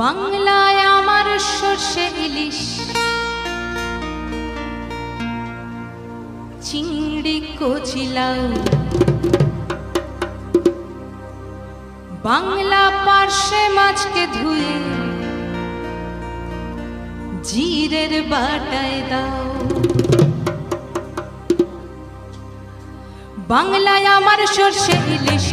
বাংলায় আমার সর্ষে ইলিশ, চিংড়ি কচিলাও, বাংলা পার্শে মাছকে ধুয়ে জিরের বাটায় দাও। বাংলায় আমার সর্ষে ইলিশ,